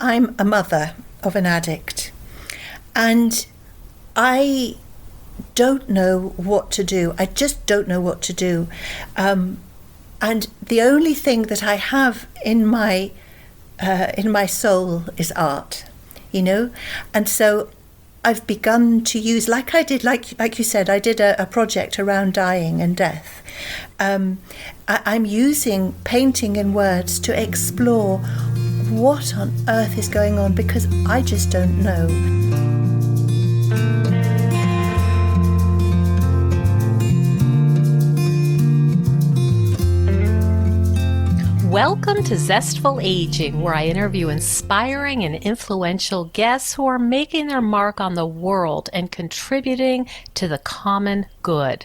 I'm a mother of an addict, and I don't know what to do. I just don't know what to do. And the only thing that I have in my soul is art, and so I've begun to use, like I did, like you said, I did a project around dying and death. I'm using painting and words to explore what on earth is going on, because I just don't know. Welcome to Zestful Aging, where I interview inspiring and influential guests who are making their mark on the world and contributing to the common good.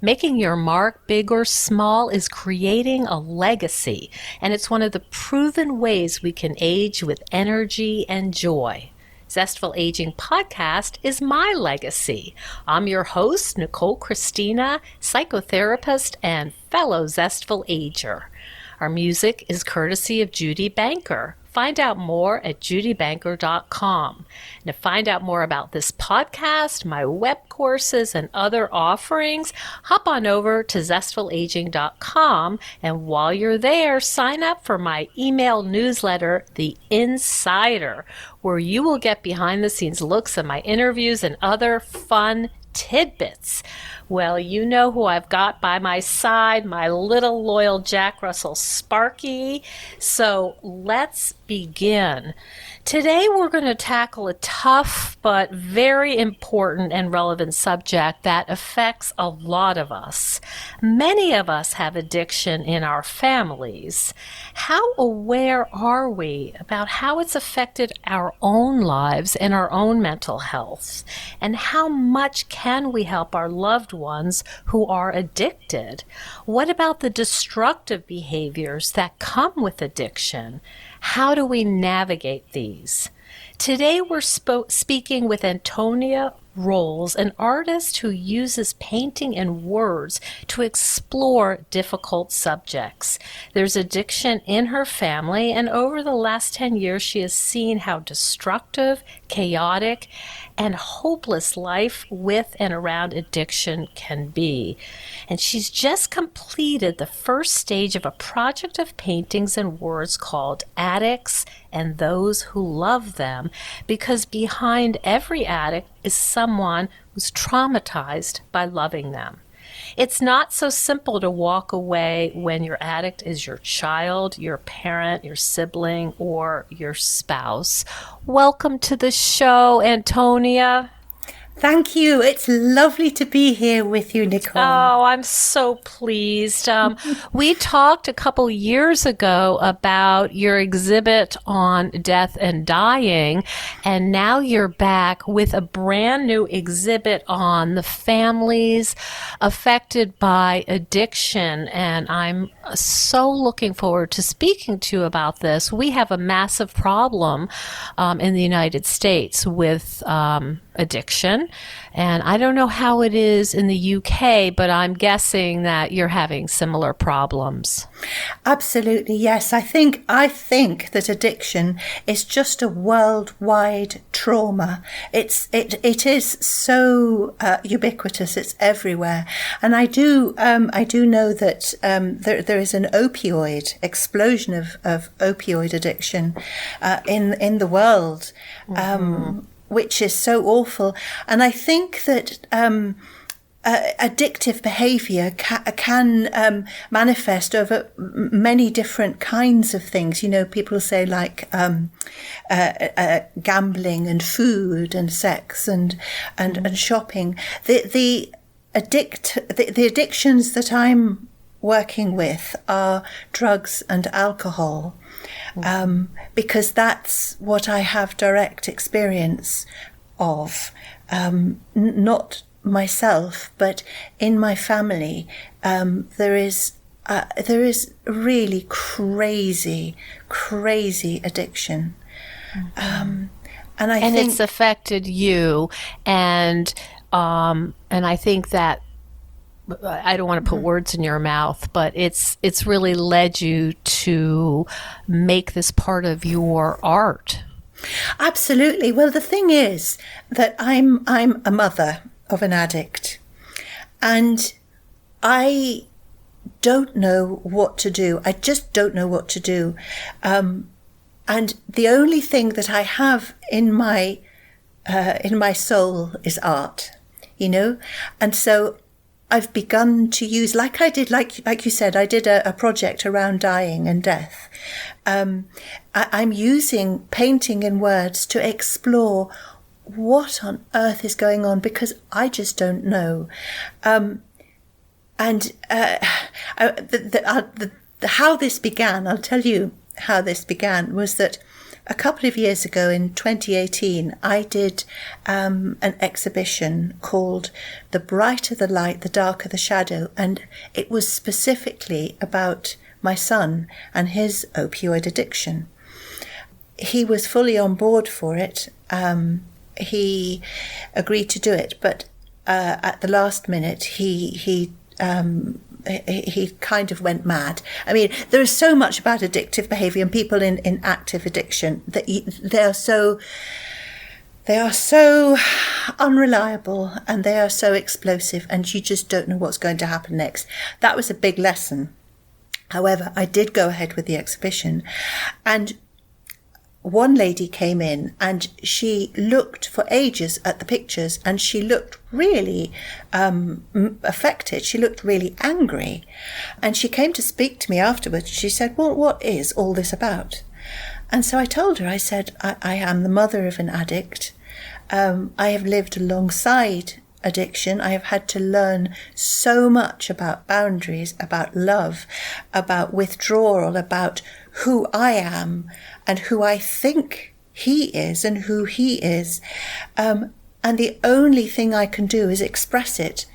Making your mark, big or small, is creating a legacy, and it's one of the proven ways we can age with energy and joy. Zestful Aging Podcast is my legacy. I'm your host, Nicole Christina, psychotherapist and fellow Zestful Ager. Our music is courtesy of Judy Banker. Find out more at judybanker.com. And to find out more about this podcast, my web courses, and other offerings, hop on over to zestfulaging.com. And while you're there, sign up for my email newsletter, The Insider, where you will get behind-the-scenes looks at my interviews and other fun tidbits. Well, you know who I've got by my side, my little loyal Jack Russell Sparky. So let's begin. Today we're going to tackle a tough but very important and relevant subject that affects a lot of us. Many of us have addiction in our families. How aware are we about how it's affected our own lives and our own mental health? And how much can we help our loved ones who are addicted? What about the destructive behaviors that come with addiction? How do we navigate these? Today we're speaking with Antonia, an artist who uses painting and words to explore difficult subjects. There's addiction in her family, and over the last 10 years she has seen how destructive, chaotic, and hopeless life with and around addiction can be. And she's just completed the first stage of a project of paintings and words called Addicts and Those Who Love Them, because behind every addict is someone who's traumatized by loving them. It's not so simple to walk away when your addict is your child, your parent, your sibling, or your spouse. Welcome to the show, Antonia. Thank you. It's lovely to be here with you, Nicole. Oh, I'm so pleased. We talked a couple years ago about your exhibit on death and dying, and now you're back with a brand new exhibit on the families affected by addiction, and I'm so looking forward to speaking to you about this. We have a massive problem in the United States with addiction. And I don't know how it is in the UK, but I'm guessing that you're having similar problems. Absolutely, yes. I think that addiction is just a worldwide trauma. It is so ubiquitous. It's everywhere. And I do know that there is an opioid explosion of opioid addiction in the world. Which is so awful. And I think that addictive behavior can manifest over many different kinds of things. People say like gambling and food and sex and shopping. The addictions that I'm working with are drugs and alcohol. Because that's what I have direct experience of, not myself, but in my family. There is really crazy addiction, and I think it's affected you, and I think that. I don't want to put words in your mouth, but it's really led you to make this part of your art. Absolutely. Well, the thing is that I'm a mother of an addict, and I don't know what to do. I just don't know what to do. And the only thing that I have in my soul is art, and so I've begun to use, like I did, like you said, I did a project around dying and death. I'm using painting and words to explore what on earth is going on, because I just don't know. How this began, I'll tell you how this began, was that a couple of years ago in 2018, I did an exhibition called The Brighter the Light, the Darker the Shadow, and it was specifically about my son and his opioid addiction. He was fully on board for it. He agreed to do it, but at the last minute, he kind of went mad. I mean, there is so much about addictive behavior and people in active addiction that they are so unreliable and they are so explosive, and you just don't know what's going to happen next. That was a big lesson. However, I did go ahead with the exhibition, and one lady came in and she looked for ages at the pictures, and she looked really affected. She looked really angry. And she came to speak to me afterwards. She said, well, what is all this about? And so I told her, I said, I am the mother of an addict. I have lived alongside addiction. I have had to learn so much about boundaries, about love, about withdrawal, about who I am and who I think he is and who he is. And the only thing I can do is express it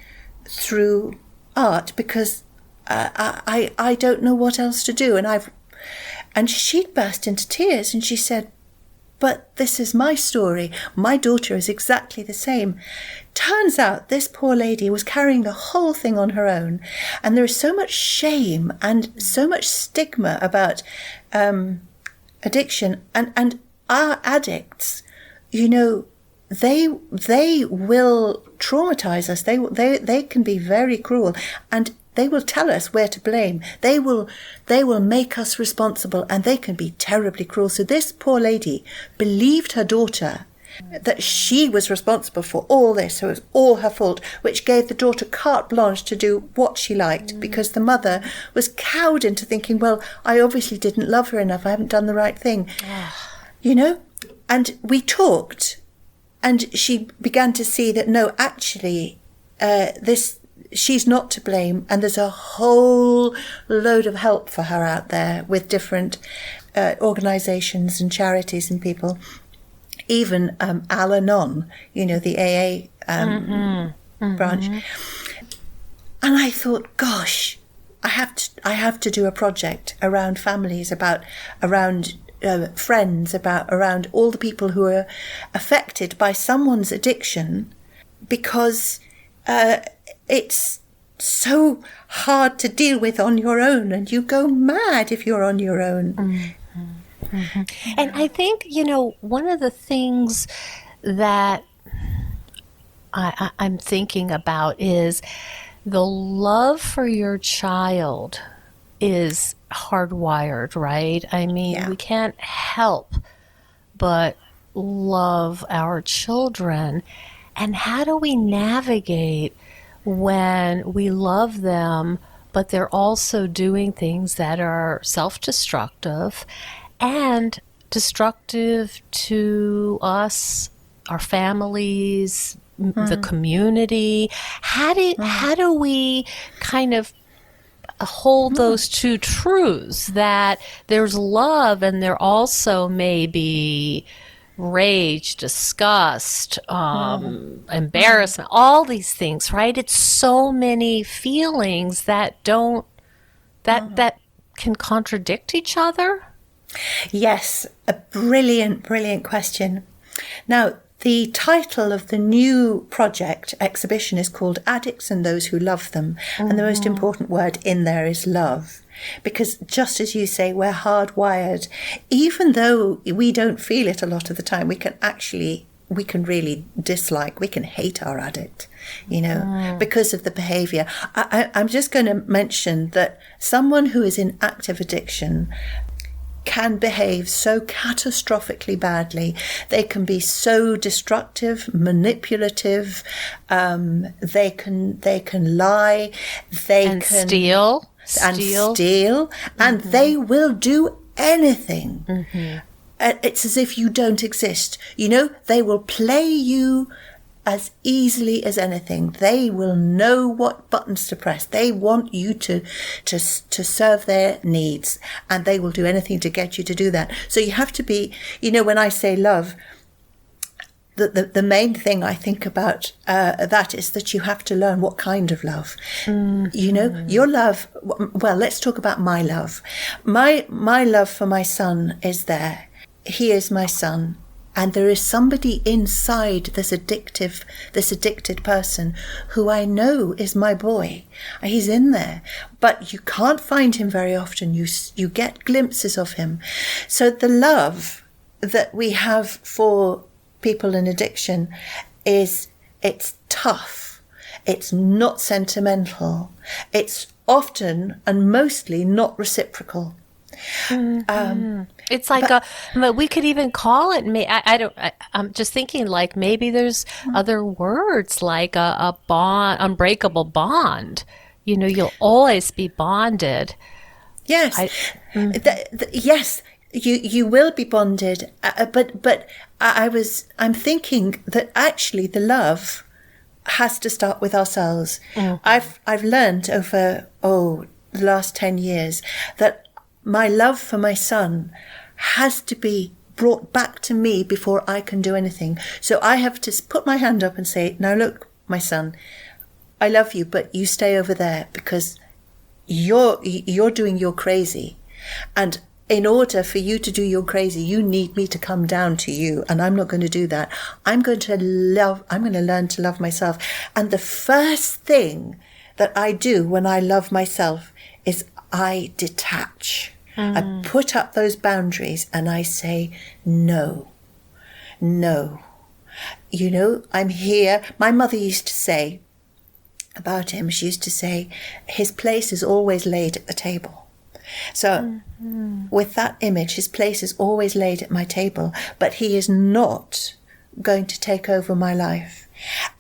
through art, because I don't know what else to do. And she burst into tears and she said, but this is my story. My daughter is exactly the same. Turns out this poor lady was carrying the whole thing on her own. And there is so much shame and so much stigma about addiction. And our addicts, they will traumatize us. They can be very cruel. And they will tell us where to blame. They will make us responsible, and they can be terribly cruel. So this poor lady believed her daughter that she was responsible for all this, so it was all her fault, which gave the daughter carte blanche to do what she liked, because the mother was cowed into thinking, well, I obviously didn't love her enough. I haven't done the right thing. And we talked, and she began to see that, no, actually, she's not to blame, and there's a whole load of help for her out there with different organisations and charities and people, even Al-Anon, the AA branch. And I thought, gosh, I have to do a project around families, around friends, around all the people who are affected by someone's addiction, because it's so hard to deal with on your own, and you go mad if you're on your own. And I think, one of the things that I'm thinking about is the love for your child is hardwired, right? I mean, we can't help but love our children. And how do we navigate when we love them, but they're also doing things that are self-destructive and destructive to us, our families, the community? How do we kind of hold those two truths, that there's love and there also may be rage, disgust, embarrassment, all these things, right? It's so many feelings that that can contradict each other. Yes, a brilliant question. Now, the title of the new project exhibition is called Addicts and Those Who Love Them. And the most important word in there is love. because just as you say, we're hardwired. Even though we don't feel it a lot of the time, we can really dislike, we can hate our addict, because of the behavior. I'm just going to mention that someone who is in active addiction can behave so catastrophically badly. They can be so destructive, manipulative. They can lie. They can steal, and they will do anything. It's as if you don't exist. They will play you as easily as anything. They will know what buttons to press. They want you to serve their needs, and they will do anything to get you to do that. So you have to be, when I say love, the main thing I think about that is that you have to learn what kind of love. Your love, well, let's talk about my love. My love for my son is there. He is my son. And there is somebody inside this addicted person who I know is my boy. He's in there, but you can't find him very often. You get glimpses of him. So the love that we have for people in addiction it's tough. It's not sentimental. It's often and mostly not reciprocal. It's like but we could even call it. I'm just thinking like maybe there's other words like a bond, unbreakable bond. You'll always be bonded. Yes, yes, you will be bonded. But I'm thinking that actually the love has to start with ourselves. I've learned over the last 10 years that my love for my son has to be brought back to me before I can do anything. So I have to put my hand up and say, now look, my son, I love you, but you stay over there because you're doing your crazy. And in order for you to do your crazy, you need me to come down to you. And I'm not going to do that. I'm going to learn to love myself. And the first thing that I do when I love myself is I detach. I put up those boundaries and I say, no. I'm here. My mother used to say about him, she used to say, his place is always laid at the table. So with that image, his place is always laid at my table, but he is not going to take over my life.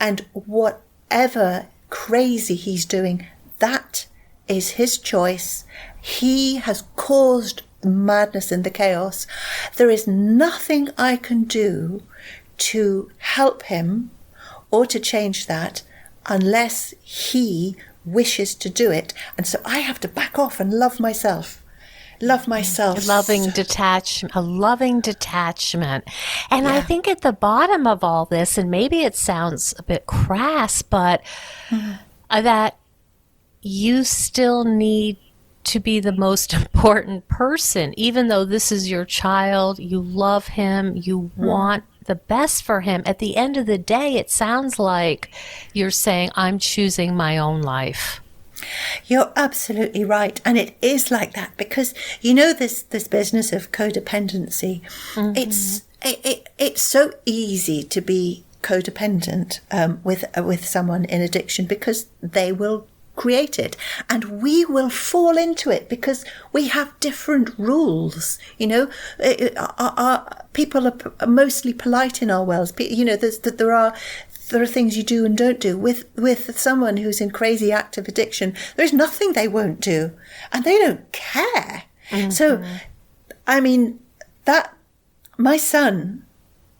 And whatever crazy he's doing, that is his choice. He has caused the madness and the chaos. There is nothing I can do to help him or to change that unless he wishes to do it. And so I have to back off and love myself. A loving detachment. And I think at the bottom of all this, and maybe it sounds a bit crass, but that you still need to be the most important person, even though this is your child, you love him, you want the best for him. At the end of the day, it sounds like you're saying, I'm choosing my own life. You're absolutely right. And it is like that because, this business of codependency, it's so easy to be codependent with someone in addiction because they will create it and we will fall into it because we have different rules. Our people are mostly polite in our worlds. There are things you do and don't do. With someone who's in crazy active addiction, there's nothing they won't do and they don't care. So that my son,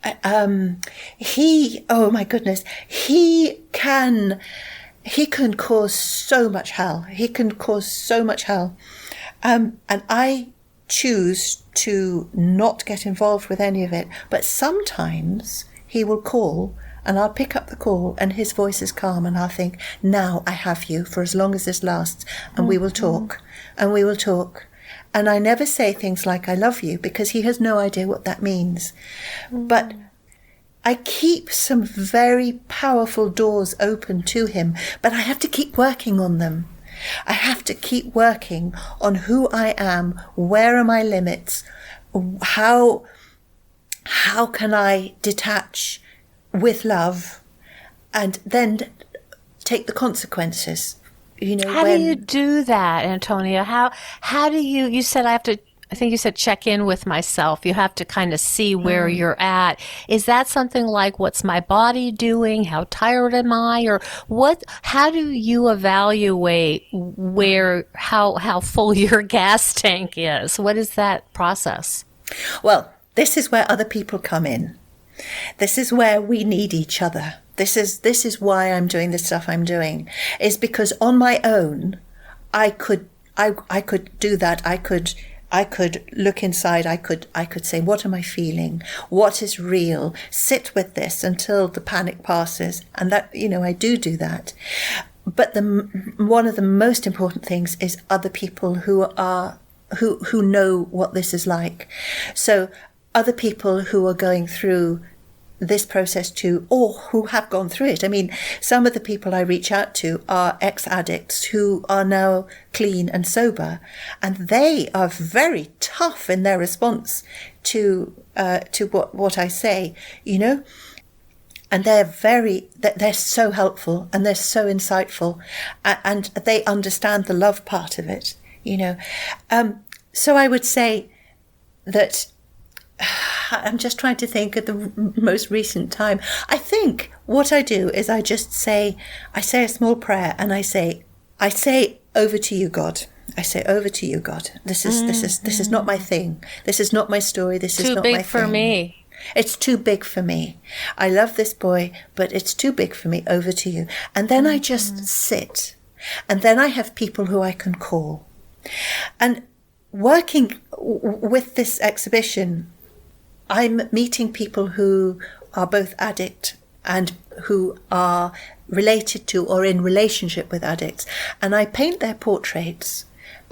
oh my goodness, he can cause so much hell. And I choose to not get involved with any of it. But sometimes he will call and I'll pick up the call and his voice is calm and I'll think, now I have you for as long as this lasts and we will talk and we will talk. And I never say things like, I love you, because he has no idea what that means. But I keep some very powerful doors open to him, but I have to keep working on them. I have to keep working on who I am, where are my limits, how can I detach with love, and then take the consequences. How do you do that, Antonia? How do you said I think you said check in with myself. You have to kind of see where you're at. Is that something like, what's my body doing? How tired am I? Or how do you evaluate how full your gas tank is? What is that process? Well, this is where other people come in. This is where we need each other. This is why I'm doing the stuff I'm doing, is because on my own, I could do that. I could look inside. I could say, what am I feeling? What is real? Sit with this until the panic passes. And that, I do that. But one of the most important things is other people who know what this is like. So other people who are going through this process too, or who have gone through it. I mean, some of the people I reach out to are ex-addicts who are now clean and sober, and they are very tough in their response to what I say, and they're so helpful, and they're so insightful, and they understand the love part of it, So I would say that I'm just trying to think of the most recent time. I think what I do is I say a small prayer, and I say, over to you, God. I say, over to you, God. This is not my thing. This is not my story. This is not my thing. Too big for me. It's too big for me. I love this boy, but it's too big for me. Over to you. And then I just sit. And then I have people who I can call. And working with this exhibition, I'm meeting people who are both addict and who are related to or in relationship with addicts. And I paint their portraits,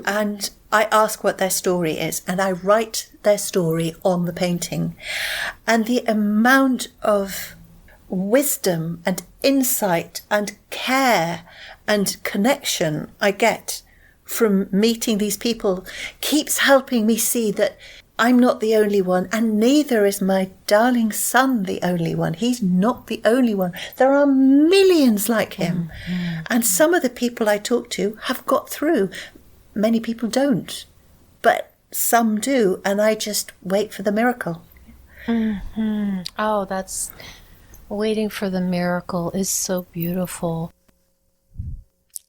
and I ask what their story is, and I write their story on the painting. And the amount of wisdom and insight and care and connection I get from meeting these people keeps helping me see that I'm not the only one, and neither is my darling son the only one. He's not the only one. There are millions like him. Mm-hmm. And some of the people I talk to have got through. Many people don't, but some do, and I just wait for the miracle. Mm-hmm. Oh, that's waiting for the miracle is so beautiful.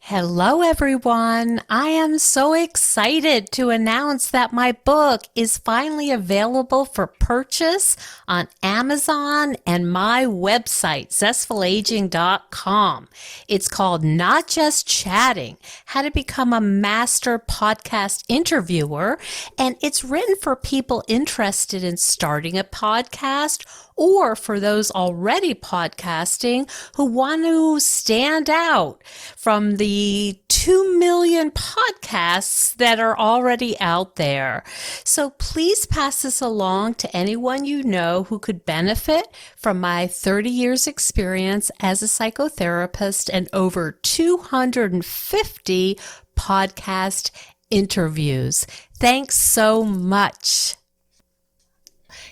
Hello, everyone. I am so excited to announce that my book is finally available for purchase on Amazon and my website, zestfulaging.com. It's called Not Just Chatting, How to Become a Master Podcast Interviewer, and it's written for people interested in starting a podcast or for those already podcasting who want to stand out from the 2 million podcasts that are already out there. So please pass this along to anyone you know who could benefit from my 30 years experience as a psychotherapist and over 250 podcast interviews. Thanks so much.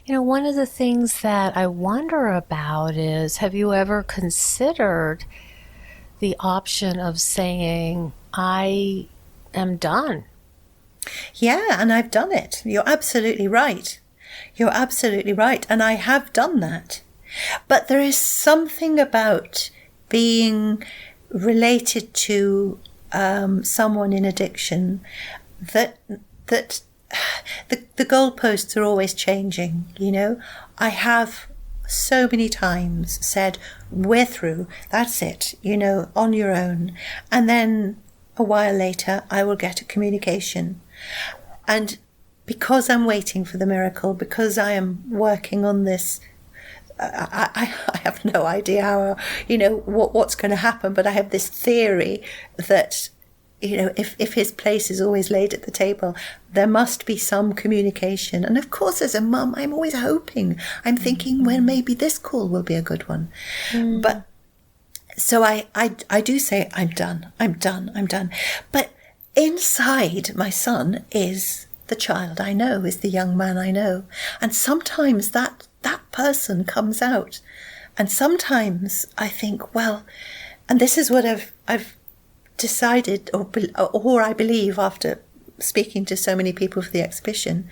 One of the things that I wonder about is, have you ever considered the option of saying, I am done? Yeah, and I've done it. You're absolutely right. You're absolutely right. And I have done that. But there is something about being related to someone in addiction that the goalposts are always changing, I have so many times said, we're through, that's it, on your own. And then a while later, I will get a communication. And because I'm waiting for the miracle, because I am working on this, I have no idea how, what's going to happen, but I have this theory that if his place is always laid at the table, there must be some communication. And of course, as a mum, I'm always hoping. I'm thinking, well, maybe this call will be a good one. Mm. But So I do say, I'm done, I'm done, I'm done. But inside my son is the child I know, is the young man I know. And sometimes that person comes out. And sometimes I think, well, and this is what I've decided, or I believe after speaking to so many people for the exhibition,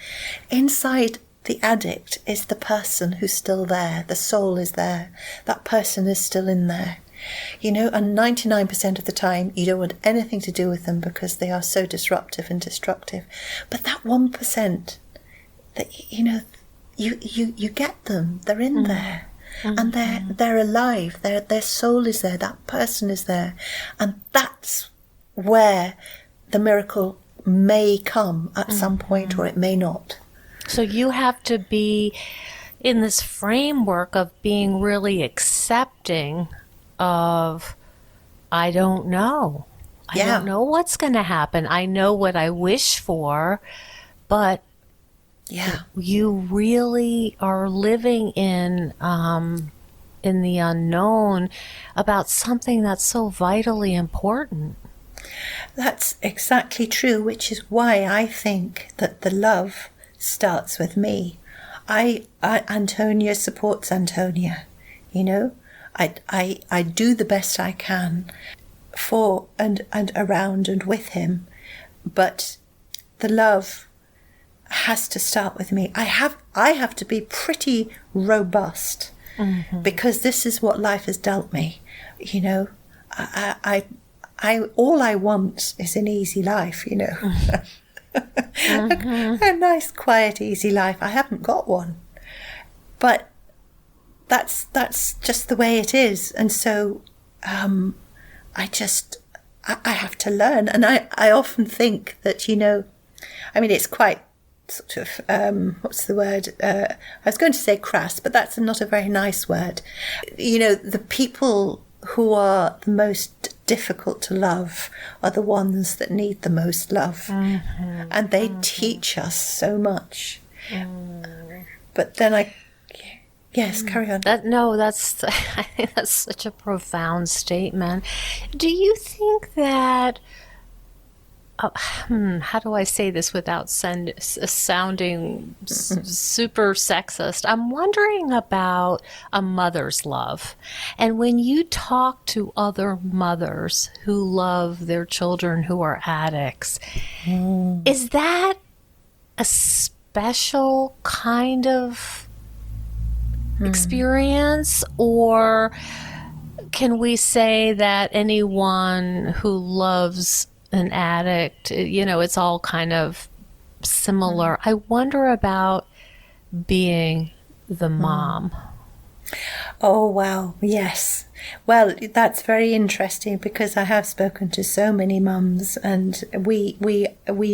inside the addict is the person who's still there. The soul is there. That person is still in there. You know, and 99% of the time you don't want anything to do with them because they are so disruptive and destructive. But that 1% that, you know, you get them. They're in there. And they're alive. Their soul is there. That person is there. And that's where the miracle may come at some point, or it may not. So you have to be in this framework of being really accepting of, I don't know. I don't know what's going to happen. I know what I wish for, but you really are living in the unknown about something that's so vitally important. That's exactly true, which is why I think that the love starts with me. Antonia supports Antonia, you know. I do the best I can for and around and with him, but the love has to start with me. I have to be pretty robust because this is what life has dealt me. You know, I all I want is an easy life. You know, a nice, quiet, easy life. I haven't got one, but that's just the way it is. And so I have to learn. And I often think that, you know, I mean, it's quite sort of, what's the word? I was going to say crass, but that's not a very nice word. You know, the people who are the most difficult to love are the ones that need the most love. And they teach us so much. But then yes, carry on. That's I think that's such a profound statement. Do you think that how do I say this without sounding super sexist? I'm wondering about a mother's love. And when you talk to other mothers who love their children who are addicts, is that a special kind of experience, or can we say that anyone who loves an addict, you know, it's all kind of similar? I wonder about being the mom. Oh, wow. Yes. Well, that's very interesting because I have spoken to so many mums and we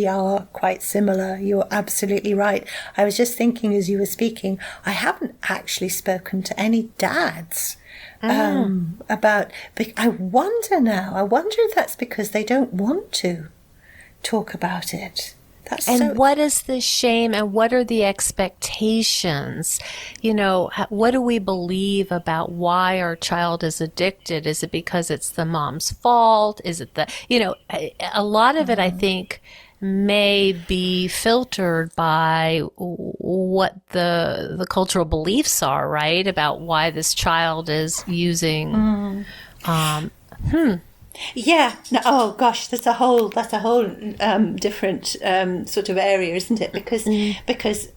are quite similar. You're absolutely right. I was just thinking as you were speaking, I haven't actually spoken to any dads about, I wonder if that's because they don't want to talk about it. What is the shame and what are the expectations? You know, what do we believe about why our child is addicted? Is it because it's the mom's fault? Is it a lot of it, I think, may be filtered by what the cultural beliefs are, right? About why this child is using, Yeah. No, oh gosh, that's a whole different sort of area, isn't it? Because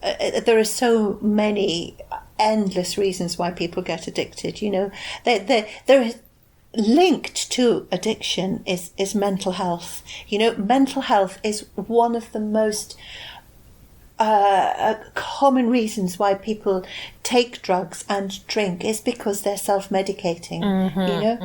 there are so many endless reasons why people get addicted. You know, there is linked to addiction is mental health. You know, mental health is one of the most common reasons why people take drugs and drink is because they're self-medicating. You know,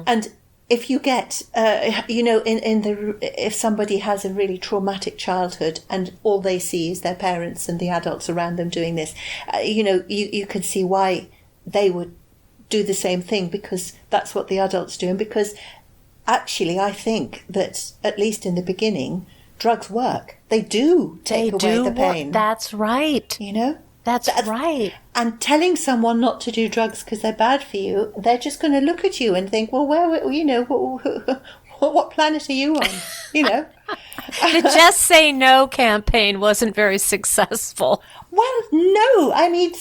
and if you get, if somebody has a really traumatic childhood and all they see is their parents and the adults around them doing this, you can see why they would do the same thing because that's what the adults do. And because actually I think that at least in the beginning, drugs work. They do take away the pain. That's right. You know? That's right. And telling someone not to do drugs because they're bad for you, they're just going to look at you and think, well, what planet are you on? The Just Say No campaign wasn't very successful. Well, no. I mean,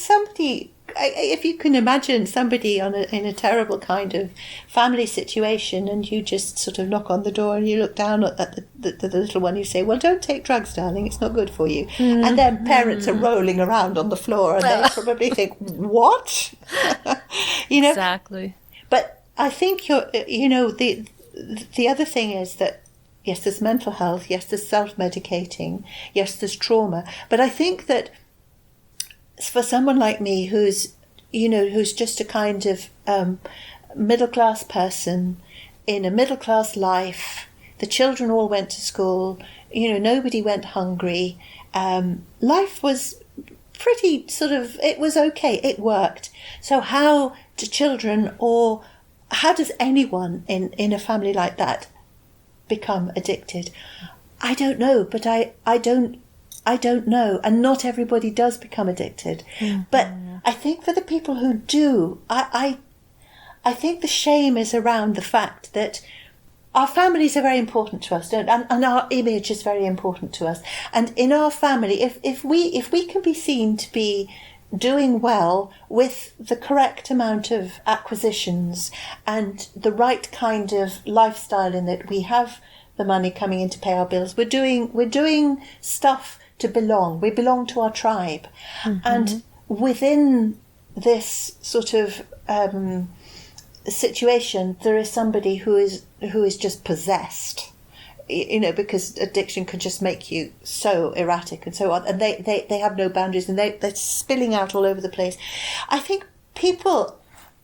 if you can imagine somebody in a terrible kind of family situation, and you just sort of knock on the door and you look down at the little one, you say, well, don't take drugs, darling, it's not good for you. Mm-hmm. And then parents are rolling around on the floor and they probably think, what? Exactly. But I think the other thing is that, yes, there's mental health, yes, there's self-medicating, yes, there's trauma. But I think that for someone like me who's just a kind of middle-class person in a middle-class life, the children all went to school, nobody went hungry, life was pretty it was okay, it worked. So how do children, or how does anyone in a family like that become addicted? I don't know, but I don't know, and not everybody does become addicted. Mm-hmm. But I think for the people who do, I think the shame is around the fact that our families are very important to us, and our image is very important to us. And in our family, if we can be seen to be doing well with the correct amount of acquisitions and the right kind of lifestyle, in that we have the money coming in to pay our bills, we're doing stuff to belong. We belong to our tribe. Mm-hmm. And within this sort of situation, there is somebody who is just possessed, because addiction can just make you so erratic and so on. And they have no boundaries, and they're spilling out all over the place. I think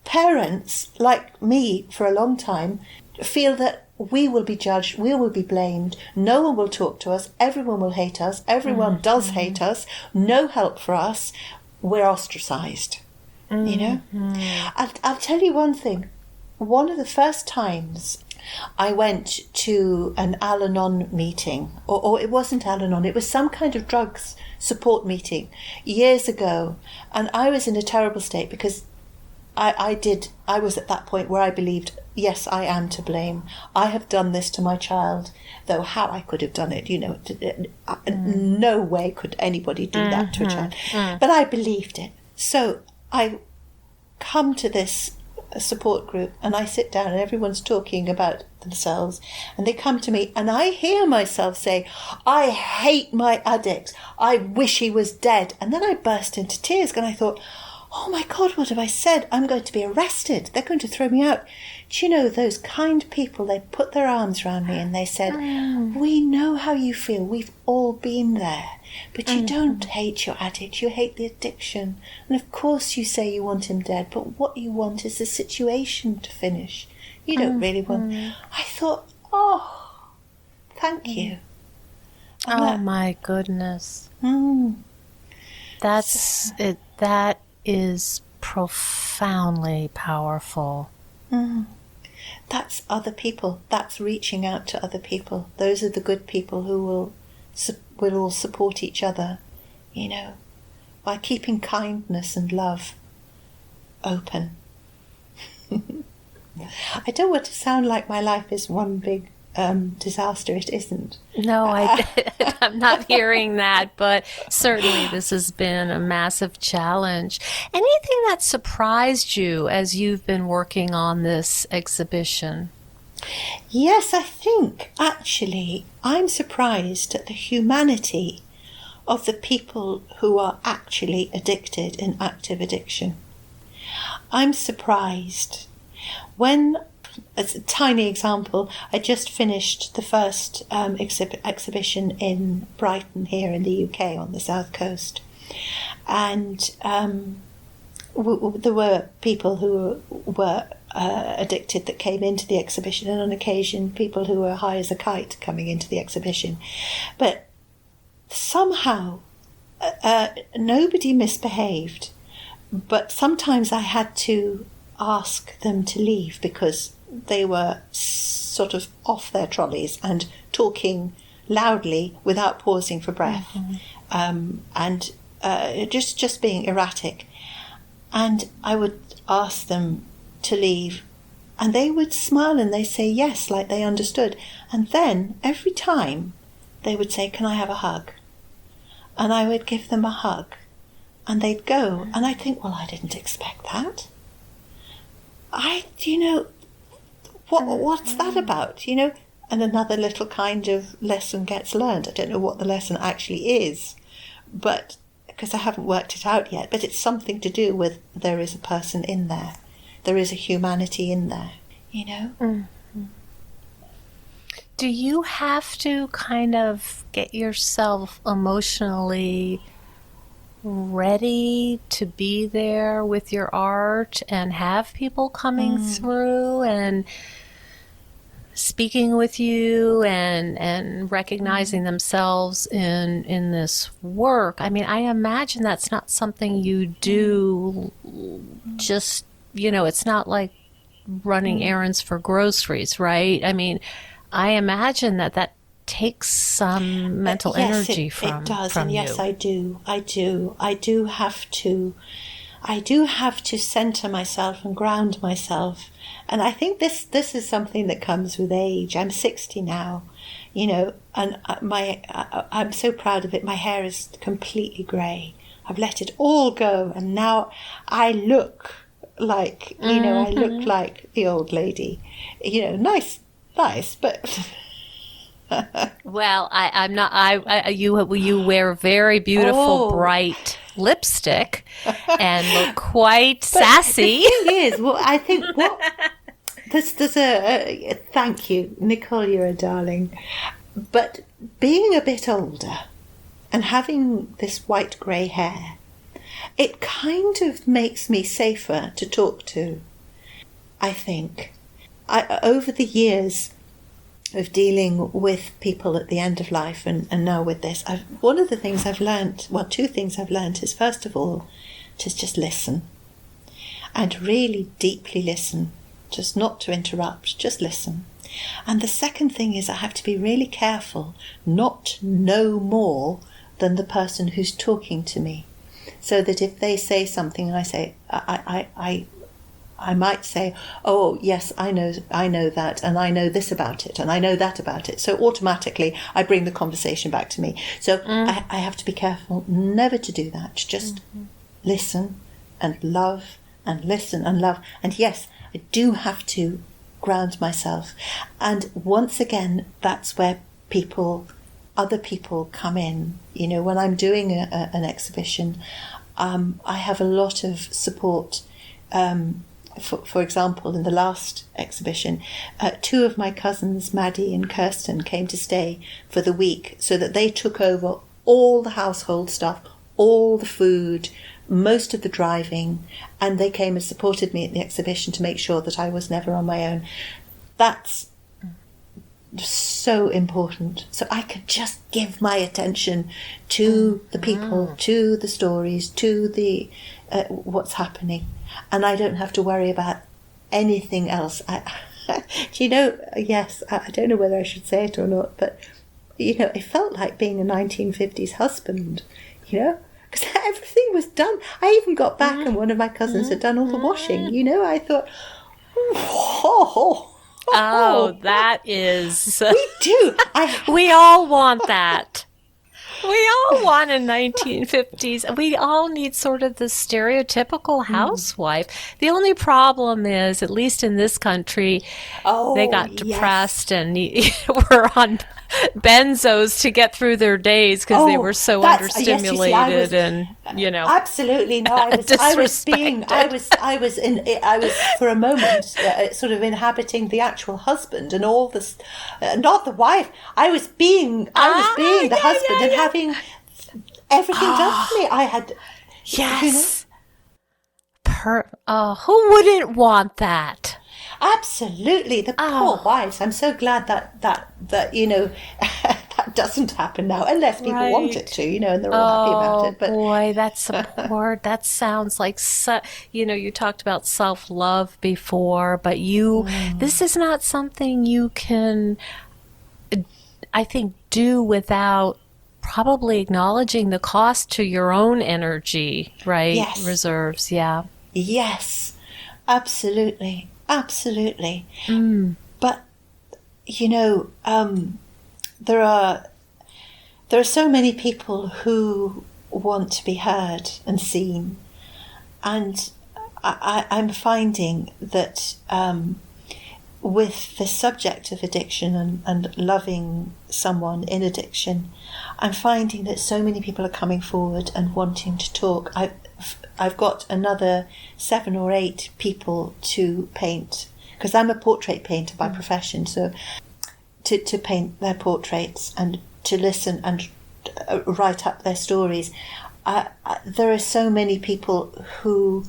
parents like me for a long time, feel that we will be judged, we will be blamed, no one will talk to us, everyone will hate us, everyone does hate us, no help for us, we're ostracised, I'll tell you one thing. One of the first times I went to an Al-Anon meeting, or it wasn't Al-Anon, it was some kind of drugs support meeting years ago, and I was in a terrible state because I was at that point where I believed, yes, I am to blame. I have done this to my child, though how I could have done it, no way could anybody do that to a child. But I believed it. So I come to this support group and I sit down and everyone's talking about themselves, and they come to me and I hear myself say, I hate my addict. I wish he was dead. And then I burst into tears and I thought, oh my God, what have I said? I'm going to be arrested. They're going to throw me out. Do you know, those kind people, they put their arms around me and they said, we know how you feel. We've all been there. But you don't hate your addict. You hate the addiction. And of course you say you want him dead, but what you want is the situation to finish. You don't really want... I thought, oh, thank you. My goodness. That's it. That is profoundly powerful. That's other people. That's reaching out to other people. Those are the good people who will all support each other, by keeping kindness and love open. I don't want to sound like my life is one big disaster. It isn't. No, I'm not hearing that, but certainly this has been a massive challenge. Anything that surprised you as you've been working on this exhibition? Yes, I think actually I'm surprised at the humanity of the people who are actually addicted in active addiction. I'm surprised. When, as a tiny example, I just finished the first exhibition in Brighton here in the UK on the south coast, and there were people who were addicted that came into the exhibition, and on occasion people who were high as a kite coming into the exhibition. But somehow nobody misbehaved, but sometimes I had to ask them to leave because they were sort of off their trolleys and talking loudly without pausing for breath. And just being erratic. And I would ask them to leave, and they would smile and they say yes, like they understood. And then every time they would say, "Can I have a hug?" And I would give them a hug, and they'd go. And I'd think, well, I didn't expect that. What's that about, And another little kind of lesson gets learned. I don't know what the lesson actually is, but because I haven't worked it out yet, but it's something to do with there is a person in there. There is a humanity in there, Mm-hmm. Do you have to kind of get yourself emotionally ready to be there with your art and have people coming through and speaking with you and recognizing themselves in this work? I mean, I imagine that's not something you do just, it's not like running errands for groceries, right? I mean, I imagine that takes some mental energy from it does, from and yes, you. I do have to center myself and ground myself. And I think this is something that comes with age. I'm 60 now, and I'm so proud of it. My hair is completely grey. I've let it all go, and now I look like, I look like the old lady. Nice, but Well, I'm not. You wear very beautiful, bright lipstick and look quite sassy. The thing is, I think there's a thank you, Nicole. You're a darling. But being a bit older and having this white grey hair, it kind of makes me safer to talk to. I think over the years of dealing with people at the end of life and now with this, one of the things I've learned, two things I've learned is, first of all, to just listen and really deeply listen, just not to interrupt, just listen. And the second thing is I have to be really careful not to know more than the person who's talking to me, so that if they say something and I say, I might say, "Oh, yes, I know that, and I know this about it, and I know that about it." So automatically, I bring the conversation back to me. So I have to be careful never to do that. Just listen and love and listen and love. And yes, I do have to ground myself. And once again, that's where other people come in. When I'm doing an exhibition, I have a lot of support. For example, in the last exhibition, two of my cousins, Maddie and Kirsten, came to stay for the week, so that they took over all the household stuff, all the food, most of the driving, and they came and supported me at the exhibition to make sure that I was never on my own. That's so important. So I could just give my attention to the people, to the stories, to the what's happening. And I don't have to worry about anything else. Yes, I don't know whether I should say it or not, but, it felt like being a 1950s husband, because everything was done. I even got back and one of my cousins had done all the washing, I thought, Oh, that is... We do. We all want that. We all want a 1950s. We all need sort of the stereotypical housewife. The only problem is, at least in this country, they got depressed and were on benzos to get through their days because they were so understimulated Absolutely, no. I was for a moment sort of inhabiting the actual husband and all this, not the wife. I was being the husband and having everything done for me. I had who wouldn't want that? Absolutely, the poor wives. I'm so glad that that doesn't happen now, unless people want it to, and they're all happy about it. But boy, that support, that sounds like, you talked about self-love before, but this is not something you can, I think, do without probably acknowledging the cost to your own energy, right? Yes. Reserves, yeah. Yes, absolutely, absolutely. But there are so many people who want to be heard and seen, and I'm finding that with the subject of addiction and loving someone in addiction, I'm finding that so many people are coming forward and wanting to talk. I've got another 7 or 8 people to paint, because I'm a portrait painter by profession, so to paint their portraits and to listen and write up their stories. There are so many people who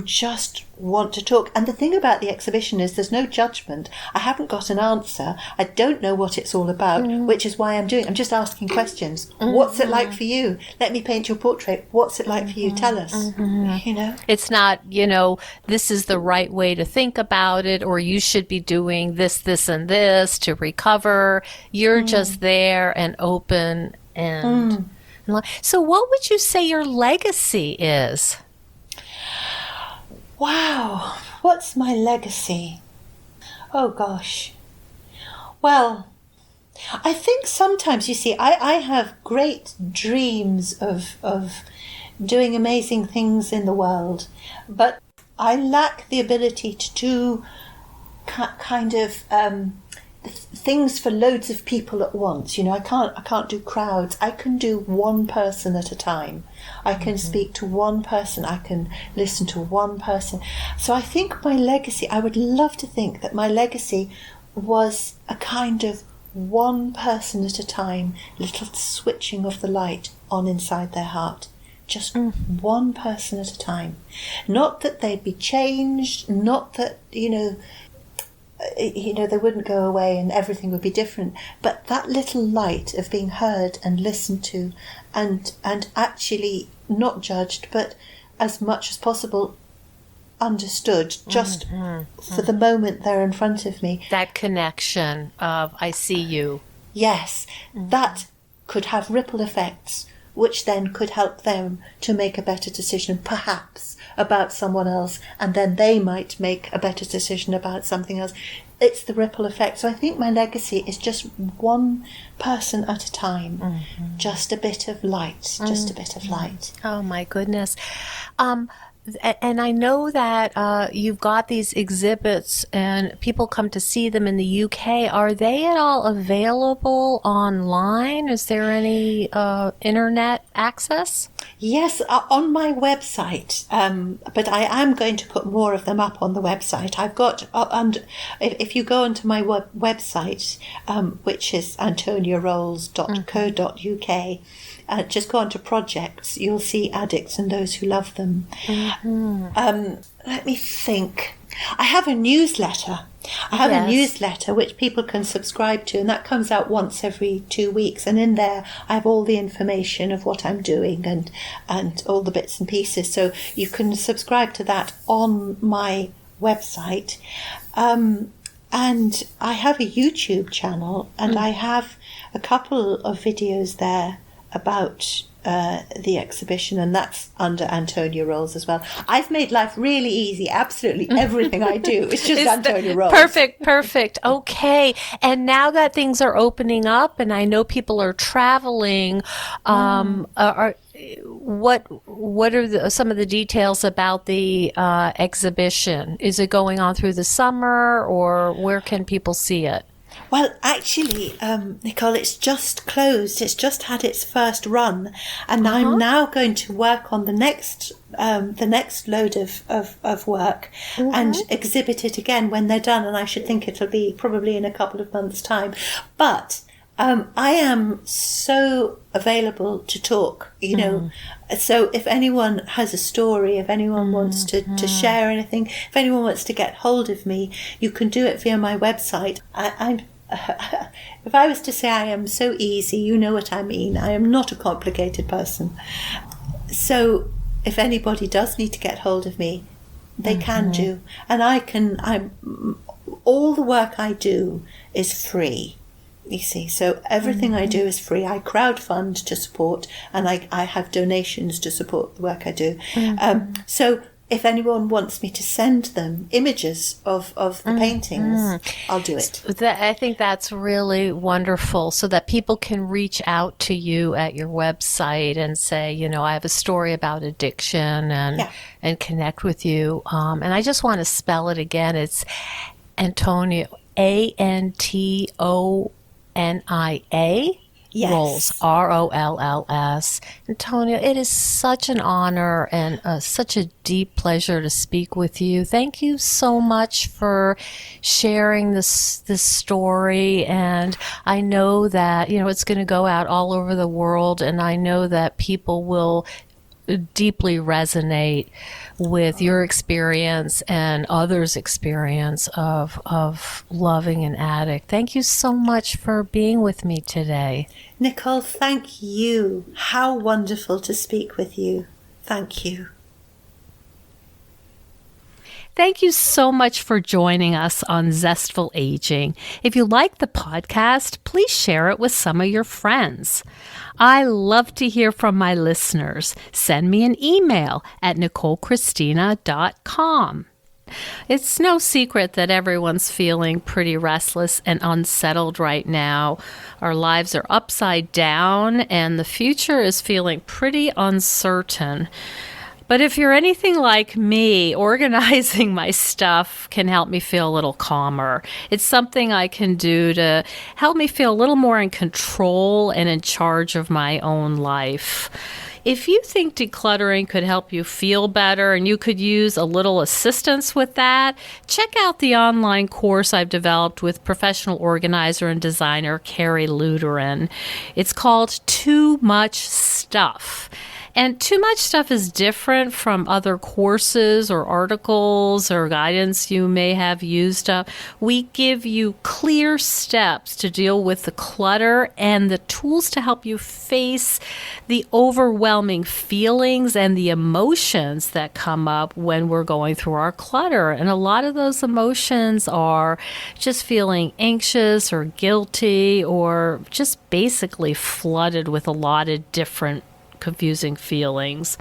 just want to talk. And the thing about the exhibition is there's no judgment. I haven't got an answer. I don't know what it's all about, which is why I'm just asking questions. What's it like for you? Let me paint your portrait. What's it like for you? Tell us. It's not, this is the right way to think about it, or you should be doing this, this, and this to recover. You're just there and open. And so what would you say your legacy is? Wow, what's my legacy? Oh gosh. Well, I think sometimes, you see, I have great dreams of doing amazing things in the world, but I lack the ability to do kind of things for loads of people at once. I can't do crowds. I can do one person at a time. I can speak to one person. I can listen to one person. So I think my legacy, I would love to think that my legacy was a kind of one person at a time, little switching of the light on inside their heart. Just one person at a time. Not that they'd be changed, not that, they wouldn't go away and everything would be different, but that little light of being heard and listened to and actually not judged, but as much as possible understood, just for the moment they're in front of me. That connection of, I see you. Yes, that could have ripple effects, which then could help them to make a better decision, perhaps, about someone else, and then they might make a better decision about something else. It's the ripple effect. So I think my legacy is just one person at a time, just a bit of light, just a bit of light. Oh, my goodness. And I know that you've got these exhibits and people come to see them in the UK. Are they at all available online? Is there any internet access? Yes, on my website, but I am going to put more of them up on the website. I've got, if you go onto my website, which is antoniarolls.co.uk, just go on to projects, you'll see addicts and those who love them. Let me think. I have a newsletter. A newsletter which people can subscribe to, and that comes out once every 2 weeks. And in there, I have all the information of what I'm doing and all the bits and pieces. So you can subscribe to that on my website. And I have a YouTube channel, and I have a couple of videos there about the exhibition, and that's under Antonia Rolls as well. I've made life really easy. Absolutely everything I do is just Antonia Rolls. Perfect. Okay. And now that things are opening up, and I know people are traveling, what are some of the details about the exhibition? Is it going on through the summer, or where can people see it? Well, actually, Nicole, it's just closed. It's just had its first run, and I'm now going to work on the next load of work and exhibit it again when they're done. And I should think it'll be probably in a couple of months' time. But I am so available to talk, So if anyone has a story, if anyone wants to share anything, if anyone wants to get hold of me, you can do it via my website. If I was to say I am so easy, you know what I mean. I am not a complicated person. So if anybody does need to get hold of me, they can do. And all the work I do is free. You see, so everything I do is free. I crowdfund to support, and I have donations to support the work I do. So if anyone wants me to send them images of the paintings, I'll do it. I think that's really wonderful, so that people can reach out to you at your website and say, I have a story about addiction, and connect with you. And I just want to spell it again. It's Antonia, Antonia. Yes. Rolls, Rolls. Antonia, it is such an honor and such a deep pleasure to speak with you. Thank you so much for sharing this story. And I know that, it's going to go out all over the world, and I know that people will deeply resonate with your experience and others' experience of loving an addict. Thank you so much for being with me today. Nicole, thank you. How wonderful to speak with you. Thank you. Thank you so much for joining us on Zestful Aging. If you like the podcast, please share it with some of your friends. I love to hear from my listeners. Send me an email at NicoleChristina.com. It's no secret that everyone's feeling pretty restless and unsettled right now. Our lives are upside down, and the future is feeling pretty uncertain. But if you're anything like me, organizing my stuff can help me feel a little calmer. It's something I can do to help me feel a little more in control and in charge of my own life. If you think decluttering could help you feel better and you could use a little assistance with that, check out the online course I've developed with professional organizer and designer Carrie Luderin. It's called Too Much Stuff. And Too Much Stuff is different from other courses or articles or guidance you may have used up. We give you clear steps to deal with the clutter and the tools to help you face the overwhelming feelings and the emotions that come up when we're going through our clutter. And a lot of those emotions are just feeling anxious or guilty or just basically flooded with a lot of different confusing feelings.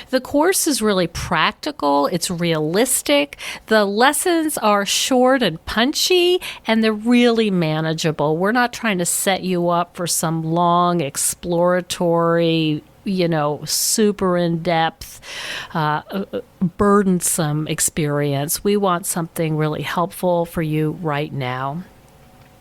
The course is really practical. It's realistic. The lessons are short and punchy, and they're really manageable. We're not trying to set you up for some long exploratory, super in-depth, burdensome experience. We want something really helpful for you right now.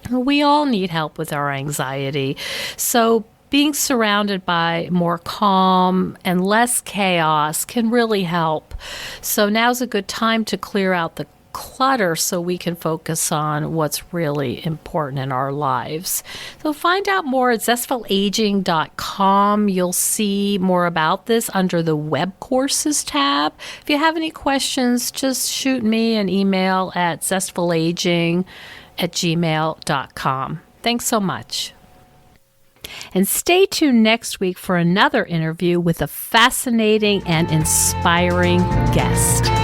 We all need help with our anxiety. So being surrounded by more calm and less chaos can really help. So now's a good time to clear out the clutter so we can focus on what's really important in our lives. So find out more at zestfulaging.com. You'll see more about this under the web courses tab. If you have any questions, just shoot me an email at zestfulaging@gmail.com. Thanks so much. And stay tuned next week for another interview with a fascinating and inspiring guest.